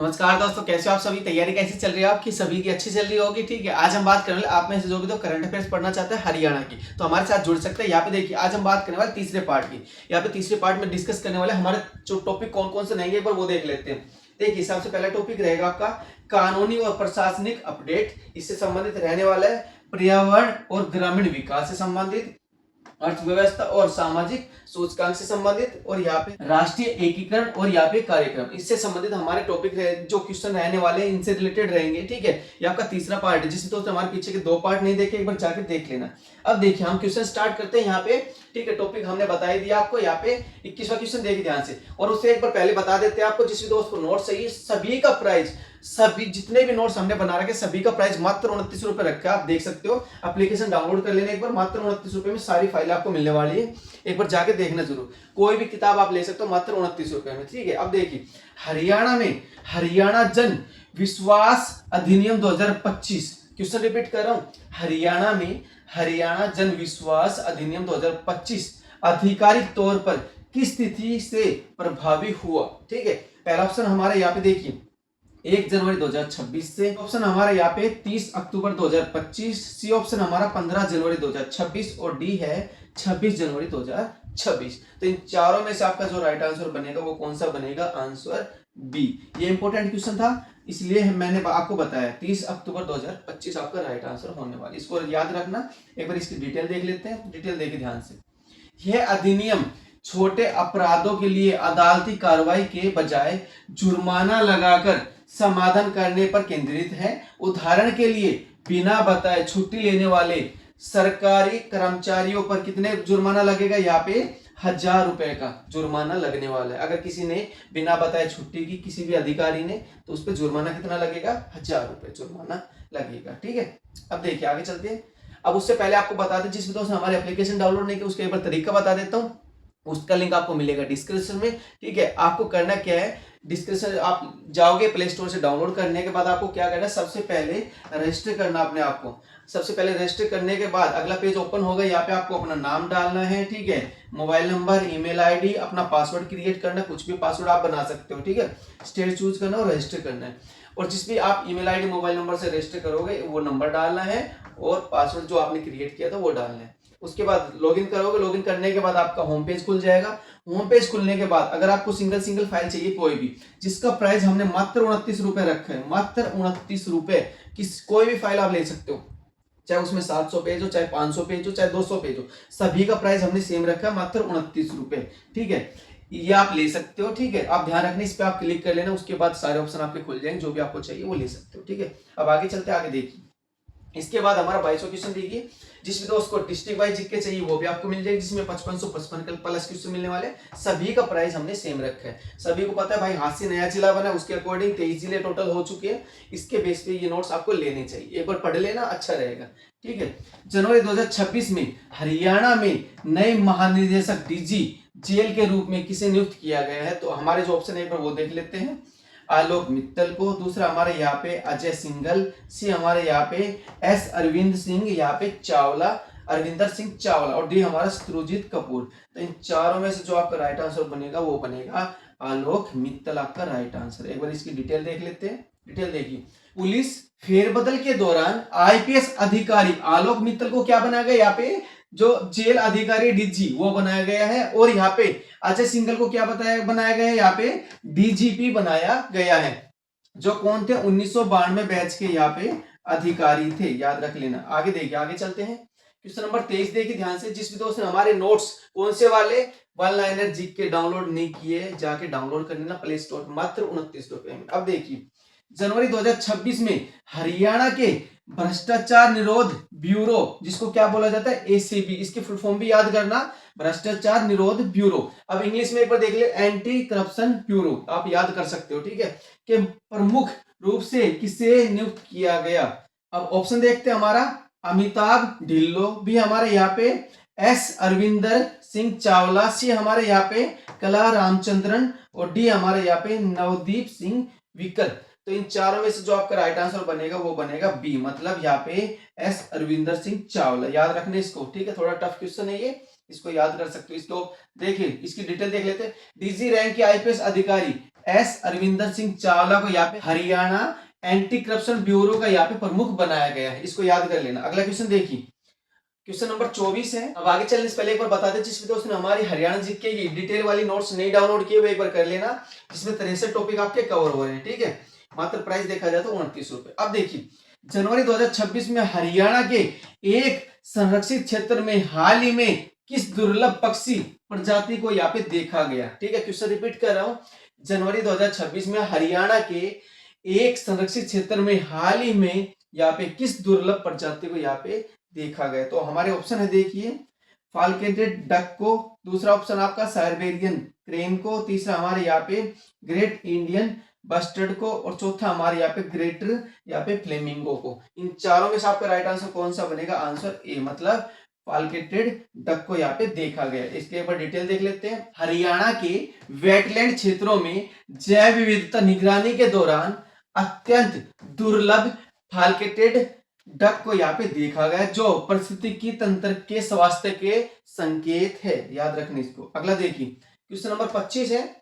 नमस्कार दोस्तों, कैसे हो आप सभी। तैयारी कैसी चल रही है आपकी? सभी की अच्छी चल रही होगी। ठीक है, आज हम बात करने वाले, आप में से जो भी तो करंट अफेयर्स पढ़ना चाहते हैं हरियाणा की, तो हमारे साथ जुड़ सकते हैं। यहाँ पे देखिए, आज हम बात करने वाले तीसरे पार्ट की। यहाँ पे तीसरे पार्ट में डिस्कस करने वाले हमारे जो टॉपिक कौन कौन से रहेंगे, एक बार वो देख लेते हैं। देखिए, सबसे पहला टॉपिक रहेगा आपका कानूनी और प्रशासनिक अपडेट। इससे संबंधित रहने वाला है पर्यावरण और ग्रामीण विकास से संबंधित, अर्थव्यवस्था और सामाजिक सूचकांक से संबंधित, और यहाँ पे राष्ट्रीय एकीकरण और यहाँ पे कार्यक्रम, इससे संबंधित हमारे टॉपिक जो क्वेश्चन रहने वाले हैं इनसे रिलेटेड रहेंगे। ठीक है, ये आपका तीसरा पार्ट है। जिसमें तो हमारे पीछे के दो पार्ट नहीं देखे, एक बार जाके देख लेना। अब देखिए, हम क्वेश्चन स्टार्ट करते हैं यहाँ पे। ठीक है, टॉपिक हमने बता ही दिया आपको। यहाँ पे 21वां क्वेश्चन देखिए ध्यान से, और उससे एक बार पहले बता देते हैं आपको, जिस भी दोस्त को नोट चाहिए, सभी का प्राइस, सभी जितने भी नोट्स हमने बना रखे सभी का प्राइस मात्र 29 रुपए रखा है। आप देख सकते हो, एप्लीकेशन डाउनलोड कर लेना एक बार। मात्र 29 रुपए में सारी फाइल आपको मिलने वाली है। एक बार जाके देखना जरूर। कोई भी किताब आप ले सकते हो मात्र 29 रुपए में। ठीक है, अब देखिए, हरियाणा में हरियाणा जन विश्वास अधिनियम 2025, क्वेश्चन रिपीट कर रहा हूं, हरियाणा में हरियाणा जन विश्वास अधिनियम 2025 आधिकारिक तौर पर किस तिथि से प्रभावी हुआ। ठीक है, पहला ऑप्शन हमारा यहाँ पे देखिए 1 जनवरी 2026 से। ऑप्शन हमारा यहाँ पे 30 अक्टूबर 2025। सी ऑप्शन हमारा 15 जनवरी 2026, और डी है 26 जनवरी 2026। तो इन चारों में से आपका जो राइट आंसर बनेगा वो कौन सा बनेगा? Answer B. ये इंपॉर्टेंट क्वेश्चन था, इसलिए मैंने आपको बताया 30 अक्टूबर 2025 आपका राइट आंसर होने वाला। इसको याद रखना। एक बार इसकी डिटेल देख लेते हैं। डिटेल देखिए ध्यान से। यह अधिनियम छोटे अपराधों के लिए अदालती कार्रवाई के बजाय जुर्माना लगाकर समाधान करने पर केंद्रित है। उदाहरण के लिए, बिना बताए छुट्टी लेने वाले सरकारी कर्मचारियों पर कितने जुर्माना लगेगा? यहाँ पे 1000 रुपए का जुर्माना लगने वाला है। अगर किसी ने बिना बताए छुट्टी की, किसी भी अधिकारी ने, तो उस पर जुर्माना कितना लगेगा? 1000 रुपए जुर्माना लगेगा। ठीक है, अब देखिए आगे चलते हैं। अब उससे पहले आपको बता दें, जिस भी दोस्त ने हमारे एप्लीकेशन डाउनलोड नहीं किया उसका एक बार तरीका बता देता हूँ। उसका लिंक आपको मिलेगा डिस्क्रिप्शन में। ठीक है, आपको करना क्या है, डिस्क्रिप्शन आप जाओगे, प्ले स्टोर से डाउनलोड करने के बाद आपको क्या करना है, सबसे पहले रजिस्टर करना अपने आप को। सबसे पहले रजिस्टर करने के बाद अगला पेज ओपन होगा। यहाँ पे आपको अपना नाम डालना है। ठीक है, मोबाइल नंबर, ईमेल आईडी, अपना पासवर्ड क्रिएट करना, कुछ भी पासवर्ड आप बना सकते हो। ठीक है, स्टेट चूज करना और रजिस्टर करना है। और जिस भी आप ईमेल आईडी मोबाइल नंबर से रजिस्टर करोगे वो नंबर डालना है, और पासवर्ड जो आपने क्रिएट किया था वो डालना है। उसके बाद लॉगिन करोगे। लॉगिन करने के बाद आपका होम पेज खुल जाएगा। होम पेज खुलने के बाद अगर आपको सिंगल सिंगल फाइल चाहिए कोई भी, जिसका प्राइस हमने मात्र 29 रुपए रखा है, मात्र 29 रुपए, कोई भी फाइल आप ले सकते हो, चाहे उसमें 700 पेज हो, चाहे 500 पेज हो, चाहे 200 पेज हो, सभी का प्राइस हमने सेम रखा है, मात्र 29 रुपए। ठीक है, ये आप ले सकते हो। ठीक है, आप ध्यान रखना, इस पे आप क्लिक कर लेना, उसके बाद सारे ऑप्शन आपके खुल जाएंगे, जो भी आपको चाहिए वो ले सकते हो। ठीक है, अब आगे चलते, आगे देखिए। इसके बाद हमारा 22वां क्वेश्चन देखिए। जिस भी दोस्त को डिस्ट्रिक्ट वाइज जीके चाहिए वो भी आपको मिल जाएगी, जिसमें 5555 प्लस क्वेश्चन मिलने वाले। सभी का प्राइस हमने सेम रखा है। सभी को पता है भाई, हाथ से नया जिला बना, उसके अकॉर्डिंग 23 जिले टोटल हो चुके हैं। इसके बेस पे ये नोट्स आपको लेने चाहिए, एक बार पढ़ लेना, अच्छा रहेगा। ठीक है, जनवरी 2026 में हरियाणा में नए महानिदेशक डीजी जेल के रूप में किसे नियुक्त किया गया है? तो हमारे जो ऑप्शन है एक बार वो देख लेते हैं। आलोक मित्तल को। दूसरा हमारे यहाँ पे अजय सिंघल। सी हमारे यहाँ पे एस अरविंद सिंह, यहाँ पे चावला, अरविंदर सिंह चावला, और डी हमारा सुरजीत कपूर। तो इन चारों में से जो आपका राइट आंसर बनेगा वो बनेगा आलोक मित्तल, आपका राइट आंसर। एक बार इसकी डिटेल देख लेते हैं। डिटेल देखिए, पुलिस फेरबदल के दौरान आईपीएस अधिकारी आलोक मित्तल को क्या बनाया गया? यहाँ पे जो जेल अधिकारी डीजी वो बनाया गया है, और यहाँ पे अजय सिंघल को क्या बनाया गया है? यहाँ पे डीजीपी बनाया गया है। जो कौन थे? 1992 बैच के यहाँ पे अधिकारी थे, याद रख लेना। आगे देखिए, आगे चलते हैं। क्वेश्चन नंबर 23 देखिए ध्यान से। जिस भी दोस्त ने हमारे नोट्स कौन से वाले वन लाइनर जीके डाउनलोड नहीं किए, जाके डाउनलोड कर लेना प्ले स्टोर, मात्र 29 रुपए में। अब देखिए, जनवरी 2026 में हरियाणा के भ्रष्टाचार निरोध ब्यूरो, जिसको क्या बोला जाता है? एसीबी, इसकी फुल फॉर्म भी याद करना, भ्रष्टाचार निरोध ब्यूरो। अब इंग्लिश में एक बार देख ले, एंटी करप्शन ब्यूरो, आप याद कर सकते हो। ठीक है, कि प्रमुख रूप से किसे नियुक्त किया गया? अब ऑप्शन देखते हैं हमारा, अमिताभ ढिल्लो, भी हमारे यहाँ पे एस अरविंदर सिंह चावला, सी हमारे यहाँ पे कला रामचंद्रन, और डी हमारे यहाँ पे नवदीप सिंह विकल। तो इन चारों में से जो आपका राइट आंसर बनेगा वो बनेगा बी, मतलब यहाँ पे एस अरविंदर सिंह चावला। याद रखने इसको। ठीक है, थोड़ा टफ क्वेश्चन है ये, इसको याद कर सकते हो। इसको देखिए, इसकी डिटेल देख लेते हैं। डीजी रैंक के आईपीएस अधिकारी एस अरविंदर सिंह चावला को यहाँ पे हरियाणा एंटी करप्शन ब्यूरो का यहाँ पे प्रमुख बनाया गया है। इसको याद कर लेना। अगला क्वेश्चन देखिए, क्वेश्चन नंबर 24 है। अब आगे चलने से पहले एक बार बता दें, जिस भी दोस्त ने हमारी हरियाणा जीके की डिटेल वाली नोट्स नहीं डाउनलोड किए वो एक बार कर लेना, जिसमें 63 टॉपिक आपके कवर हो रहे हैं। ठीक है, मात्र प्राइस देखा जाए तो 29 रुपए। अब देखिए, जनवरी 2026 में हरियाणा के एक संरक्षित क्षेत्र में हाल ही में किस दुर्लभ पक्षी प्रजाति को यहाँ पे देखा गया। ठीक है, क्वेश्चन रिपीट कर रहा हूं, जनवरी 2026 में हरियाणा के एक संरक्षित क्षेत्र में हाल ही में यहाँ पे किस दुर्लभ प्रजाति को यहाँ पे देखा गया। तो हमारे ऑप्शन है, देखिए, फाल्केटेड डक को, दूसरा ऑप्शन आपका साइबेरियन क्रेन को, तीसरा हमारे यहाँ पे ग्रेट इंडियन बस्टर्ड को, और चौथा हमारे यहाँ पे ग्रेटर यहाँ पे फ्लेमिंगो को। इन चारों में से आपका राइट आंसर कौन सा बनेगा? आंसर ए, मतलब फाल्केटेड डक को यहाँ पे देखा गया। इसके ऊपर डिटेल देख लेते हैं। हरियाणा के वेटलैंड क्षेत्रों में जैव विविधता निगरानी के दौरान अत्यंत दुर्लभ फाल्केटेड डक को यहाँ पे देखा गया, जो पारिस्थितिकी तंत्र के स्वास्थ्य के संकेत है। याद रखने इसको। अगला देखिए, क्वेश्चन नंबर 25 है।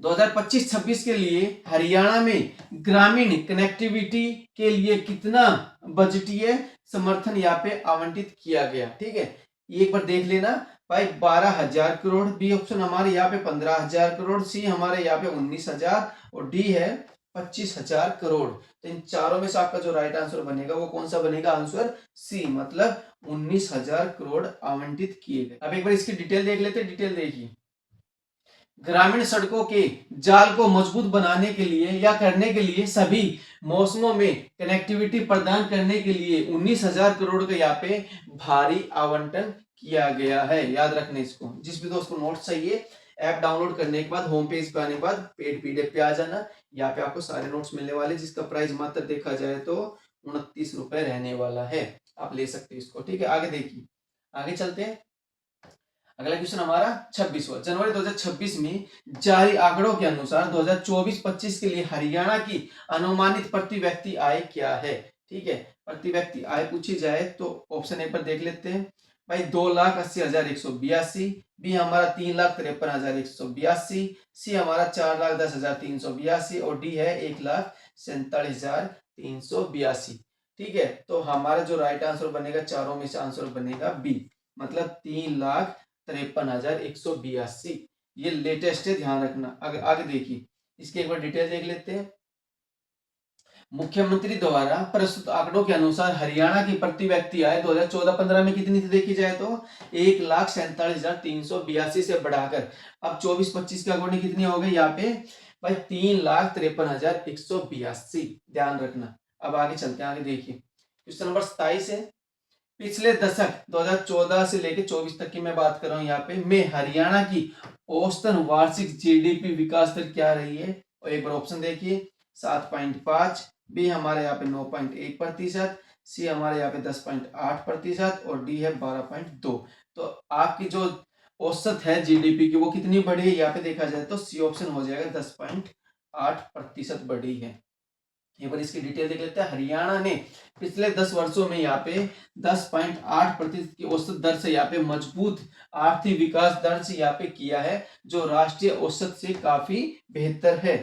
2025-26 के लिए हरियाणा में ग्रामीण कनेक्टिविटी के लिए कितना बजटीय समर्थन यहाँ पे आवंटित किया गया। ठीक है, एक बार देख लेना भाई, 12,000 करोड़, बी ऑप्शन हमारे यहाँ पे 15,000 करोड़, सी हमारे यहाँ पे 19,000 और डी है 25,000 करोड़। तो इन चारों में से आपका जो राइट आंसर बनेगा वो कौन सा बनेगा? आंसर सी, मतलब 19,000 करोड़ आवंटित किए गए। अब एक बार इसकी डिटेल देख लेते हैं। डिटेल देखिए, ग्रामीण सड़कों के जाल को मजबूत बनाने के लिए या करने के लिए सभी मौसमों में कनेक्टिविटी प्रदान करने के लिए 19,000 करोड़ का यहाँ पे भारी आवंटन किया गया है। याद रखने इसको। जिस भी दोस्त को नोट्स चाहिए, ऐप डाउनलोड करने के बाद होम पेज पे आने के बाद पेड पीडीएफ पे आ जाना। यहाँ पे आपको सारे नोट्स मिलने वाले, जिसका प्राइस मात्र देखा जाए तो 29 रुपए रहने वाला है। आप ले सकते हो इसको। ठीक है, आगे देखिए, आगे चलते हैं। अगला क्वेश्चन हमारा 26वां। जनवरी 2026 में जारी आंकड़ों के अनुसार 2024-25 के लिए हरियाणा की अनुमानित प्रति व्यक्ति आय क्या है? ठीक है, प्रति व्यक्ति आय पूछी जाए तो ऑप्शन ए पर देख लेते हैं भाई, 2,80,182, बी हमारा 3,53,182, सी हमारा 4,10,382 और डी है 1,47,382। ठीक है, तो हमारा जो राइट आंसर बनेगा चारों में से आंसर बनेगा बी, मतलब 3,53,182। ये लेटेस्ट है, ध्यान रखना। आगे देखिए, इसके एक बार डिटेल देख लेते हैं। मुख्यमंत्री द्वारा प्रस्तुत आंकड़ों के अनुसार हरियाणा की प्रति व्यक्ति आय 2014-15 में कितनी थी? देखी जाए तो 1,47,382 से बढ़ाकर अब 24-25 के अकॉर्डिंग कितनी हो गई यहाँ पे भाई? 3,53,182। ध्यान रखना। अब आगे चलते हैं। आगे देखिए, क्वेश्चन नंबर 27 है। पिछले दशक 2014 से लेकर 24 तक की मैं बात कर रहा हूँ यहाँ पे, में हरियाणा की औसतन वार्षिक जीडीपी विकास दर क्या रही है? और एक बार ऑप्शन देखिए, 7.5, बी हमारे यहाँ पे 9.1%, सी हमारे यहाँ पे 10.8% और डी है 12.2। तो आपकी जो औसत है जीडीपी की वो कितनी बढ़ी है? यहाँ पे देखा जाए तो सी ऑप्शन हो जाएगा, 10.8% बढ़ी है। एक बार इसकी डिटेल देख लेते हैं। हरियाणा ने पिछले 10 वर्षों में यहाँ पे 10.8% की औसत दर से यहाँ पे मजबूत आर्थिक विकास दर से यहाँ पे किया है, जो राष्ट्रीय औसत से काफी बेहतर है।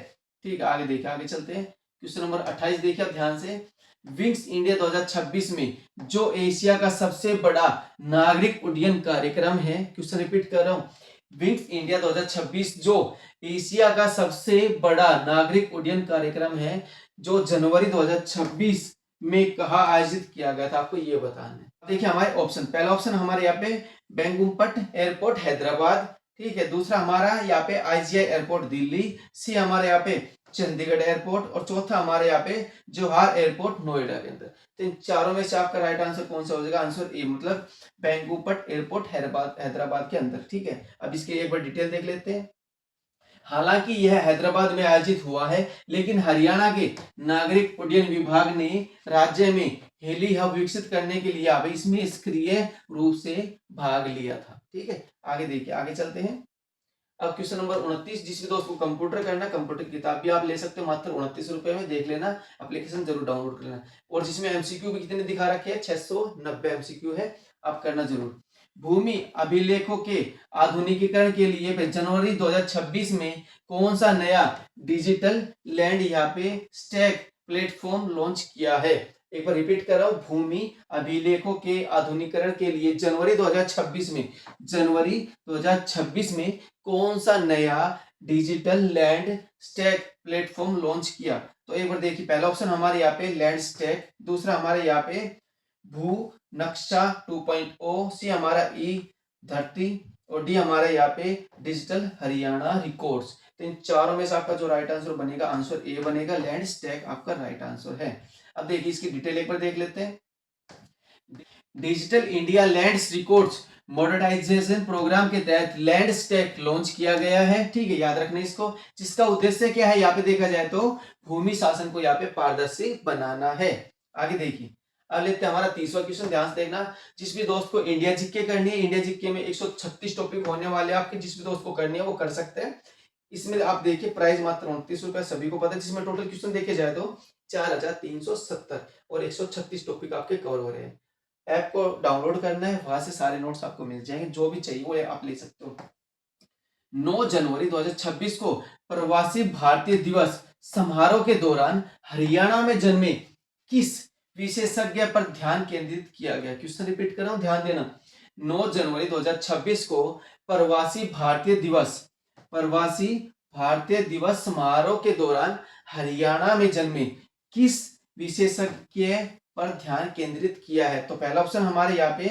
ठीक है, आगे देखिए, आगे चलते हैं। क्वेश्चन नंबर 28 देखिए आप ध्यान से। विंग्स इंडिया 2026 में जो एशिया का सबसे बड़ा नागरिक उड्डयन कार्यक्रम है, क्वेश्चन रिपीट कर रहा हूँ, विंग्स इंडिया 2026 जो एशिया का सबसे बड़ा नागरिक उड्डयन कार्यक्रम है, जो जनवरी 2026 में कहाँ आयोजित किया गया था, आपको ये बताना है। देखिए हमारे ऑप्शन, पहला ऑप्शन हमारे यहाँ पे बेंगुम्पट एयरपोर्ट हैदराबाद, ठीक है, दूसरा हमारा यहाँ पे आईजीआई एयरपोर्ट दिल्ली, सी हमारे यहाँ पे चंडीगढ़ एयरपोर्ट और चौथा हमारे यहाँ पे जवाहर एयरपोर्ट नोएडा के अंदर। तो इन चारों में से आपका राइट आंसर कौन सा हो जाएगा? आंसर ए, मतलब बेंगुम्पट एयरपोर्ट हैदराबाद के अंदर। ठीक है, अब इसके एक बार डिटेल देख लेते हैं। हालांकि यह हैदराबाद में आयोजित हुआ है, लेकिन हरियाणा के नागरिक उड्डयन विभाग ने राज्य में हेली हब विकसित करने के लिए अब इसमें सक्रिय रूप से भाग लिया था। ठीक है, आगे देखिए, आगे चलते हैं। अब क्वेश्चन नंबर 29, जिस भी दोस्त को कंप्यूटर करना, कंप्यूटर की किताब भी आप ले सकते हो, मात्र 29 रुपए में। देख लेना, एप्लीकेशन जरूर डाउनलोड कर लेना। और जिसमें एमसीक्यू भी कितने दिखा रखे हैं, 690 एमसीक्यू है, आप करना जरूर। भूमि अभिलेखों के आधुनिकीकरण के लिए जनवरी 2026 में कौन सा नया डिजिटल लैंड यहाँ पे स्टैक प्लेटफॉर्म लॉन्च किया है। एक बार रिपीट कर रहा हूं, भूमि अभिलेखों के आधुनिकीकरण के लिए जनवरी 2026 में कौन सा नया digital land stack platform launch किया। तो एक बार देखिए, पहला ऑप्शन हमारे यहाँ पे लैंड स्टैक, दूसरा हमारे यहाँ पे भू नक्शा 2.0, सी हमारा ई धरती, और डी हमारा यहाँ पे डिजिटल हरियाणा रिकॉर्ड्स। तो इन चारों में से आपका जो राइट आंसर बनेगा, आंसर ए बनेगा, लैंड स्टैक आपका राइट आंसर है। अब देखिए इसकी डिटेल एक बार देख लेते हैं। Digital India lands records modernisation programme के तहत लैंड स्टैक लॉन्च किया गया है, ठीक है, याद रखना इसको। जिसका उद्देश्य क्या है, यहाँ पे देखा जाए तो भूमि शासन को यहाँ पे पारदर्शी बनाना है। आगे देखिए, अब लेते हैं हमारा 30वां क्वेश्चन, ध्यान से देखना। जिस भी दोस्त को इंडिया जीके करनी है, इंडिया जीके में 136 टॉपिक होने वाले आपके, जिस भी दोस्त को करनी है वो कर सकते हैं। इसमें आप देखिए प्राइस मात्र 29 रुपए, सभी को पता है, जिसमें टोटल क्वेश्चन देखे जाए तो 4370 और 136 टॉपिक आपके कवर हो रहे हैं। ऐप को डाउनलोड करना है, वहां से सारे नोट्स आपको मिल जाएंगे, जो भी चाहिए वो आप ले सकते हो। 9 जनवरी 2026 को प्रवासी भारतीय दिवस समारोह के दौरान हरियाणा में जन्मे किस विशेषज्ञ पर ध्यान केंद्रित किया गया। क्वेश्चन रिपीट कर रहा हूं, ध्यान देना। 9 जनवरी 2026 को प्रवासी भारतीय दिवस समारोह के दौरान हरियाणा में जन्मे किस विशेषज्ञ पर ध्यान केंद्रित किया है। तो पहला ऑप्शन हमारे यहाँ पे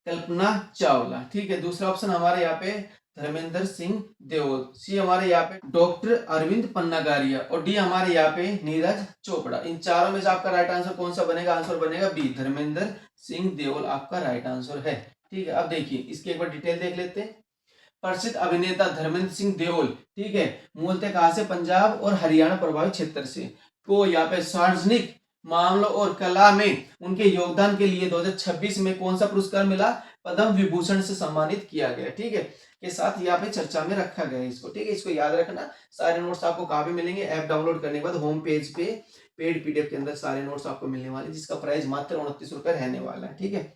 कल्पना चावला, ठीक है, दूसरा ऑप्शन हमारे यहाँ पे धर्मेंद्र सिंह देओल, सी हमारे यहाँ पे डॉक्टर अरविंद पन्नागारिया, और डी हमारे यहाँ पे नीरज चोपड़ा। इन चारों में से आपका राइट आंसर कौन सा बनेगा, आंसर बनेगा बी, धर्मेंद्र सिंह देओल आपका राइट आंसर है, ठीक है। अब देखिए इसकी एक बार डिटेल देख लेते हैं। प्रसिद्ध अभिनेता धर्मेंद्र सिंह देओल, ठीक है, मूलतः कहां से, पंजाब और हरियाणा प्रभावित क्षेत्र से, को यहाँ पे सार्वजनिक मामलों और कला में उनके योगदान के लिए 2026 में कौन सा पुरस्कार मिला, पद्म विभूषण से सम्मानित किया गया, ठीक है, के साथ यहाँ पे चर्चा में रखा गया है इसको, ठीक है। इसको याद रखना। सारे नोट्स आपको कहाँ पे मिलेंगे, ऐप डाउनलोड करने के बाद होम पेज पे पेड पीडीएफ के अंदर सारे नोट्स आपको मिलने वाले, जिसका प्राइस मात्र 29 रुपए रहने वाला है, ठीक है।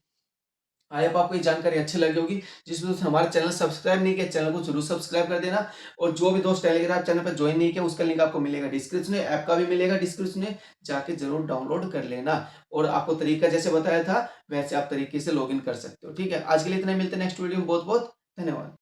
आई होप आपको ये जानकारी अच्छी लगी होगी। जिस भी दोस्त हमारे चैनल सब्सक्राइब नहीं किया, चैनल को जरूर सब्सक्राइब कर देना, और जो भी दोस्त टेलीग्राम चैनल पर ज्वाइन नहीं किया उसका लिंक आपको मिलेगा डिस्क्रिप्शन में, ऐप का भी मिलेगा डिस्क्रिप्शन में, जाके जरूर डाउनलोड कर लेना। और आपको तरीका जैसे बताया था वैसे आप तरीके से लॉगिन कर सकते हो, ठीक है। आज के लिए इतना, मिलते हैं नेक्स्ट वीडियो में, बहुत बहुत धन्यवाद।